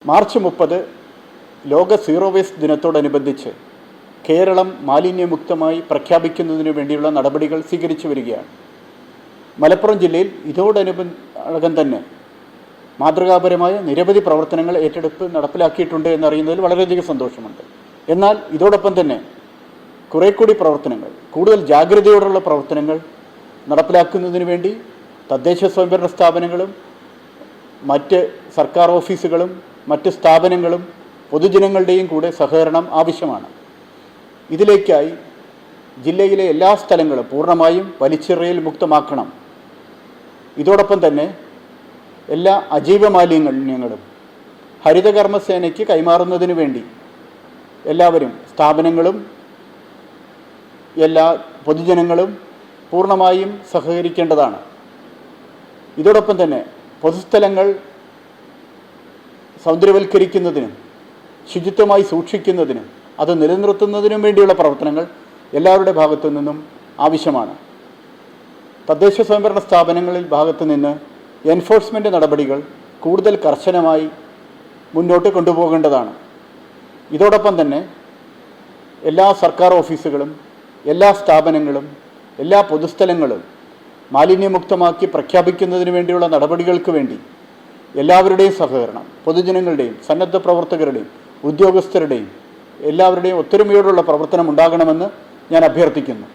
March 30 ലോക zero waste ദിനത്തോടനുബന്ധിച്ച് കേരളം മാലിന്യമുക്തമായി പ്രഖ്യാപിക്കുന്നതിന് വേണ്ടിയുള്ള നടപടികൾ സ്വീകരിച്ചു വരികയാണ്. മലപ്പുറം ജില്ലയിൽ ഇതോടനുബന്ധം തന്നെ മാതൃകാപരമായ നിരവധി പ്രവർത്തനങ്ങൾ ഏറ്റെടുത്ത് നടപ്പിലാക്കിയിട്ടുണ്ട് എന്നറിയുന്നതിൽ വളരെയധികം സന്തോഷമുണ്ട്. എന്നാൽ ഇതോടൊപ്പം തന്നെ കുറേ കൂടി പ്രവർത്തനങ്ങൾ, കൂടുതൽ ജാഗ്രതയോടുള്ള പ്രവർത്തനങ്ങൾ നടപ്പിലാക്കുന്നതിന് വേണ്ടി തദ്ദേശ സ്വയംഭരണ സ്ഥാപനങ്ങളും മറ്റ് സർക്കാർ ഓഫീസുകളും മറ്റ് സ്ഥാപനങ്ങളും പൊതുജനങ്ങളുടെയും കൂടെ സഹകരണം ആവശ്യമാണ്. ഇതിലേക്കായി ജില്ലയിലെ എല്ലാ സ്ഥലങ്ങളും പൂർണ്ണമായും വലിച്ചെറിയൽ മുക്തമാക്കണം. ഇതോടൊപ്പം തന്നെ എല്ലാ അജൈവ മാലിന്യങ്ങളും ഹരിതകർമ്മസേനയ്ക്ക് കൈമാറുന്നതിന് വേണ്ടി എല്ലാവരും, സ്ഥാപനങ്ങളും എല്ലാ പൊതുജനങ്ങളും പൂർണ്ണമായും സഹകരിക്കേണ്ടതാണ്. ഇതോടൊപ്പം തന്നെ പൊതുസ്ഥലങ്ങൾ സൗന്ദര്യവൽക്കരിക്കുന്നതിനും ശുചിത്വമായി സൂക്ഷിക്കുന്നതിനും അത് നിലനിർത്തുന്നതിനും വേണ്ടിയുള്ള പ്രവർത്തനങ്ങൾ എല്ലാവരുടെ ഭാഗത്തു നിന്നും ആവശ്യമാണ്. തദ്ദേശ സ്വയംഭരണ സ്ഥാപനങ്ങളിൽ ഭാഗത്തു നിന്ന് എൻഫോഴ്സ്മെൻ്റ് നടപടികൾ കൂടുതൽ കർശനമായി മുന്നോട്ട് കൊണ്ടുപോകേണ്ടതാണ്. ഇതോടൊപ്പം തന്നെ എല്ലാ സർക്കാർ ഓഫീസുകളും എല്ലാ സ്ഥാപനങ്ങളും എല്ലാ പൊതുസ്ഥലങ്ങളും മാലിന്യമുക്തമാക്കി പ്രഖ്യാപിക്കുന്നതിന് വേണ്ടിയുള്ള നടപടികൾക്ക് വേണ്ടി എല്ലാവരുടെയും സഹകരണം, പൊതുജനങ്ങളുടെയും സന്നദ്ധ പ്രവർത്തകരുടെയും ഉദ്യോഗസ്ഥരുടെയും എല്ലാവരുടെയും ഒത്തൊരുമയോടുള്ള പ്രവർത്തനം ഉണ്ടാകണമെന്ന് ഞാൻ അഭ്യർത്ഥിക്കുന്നു.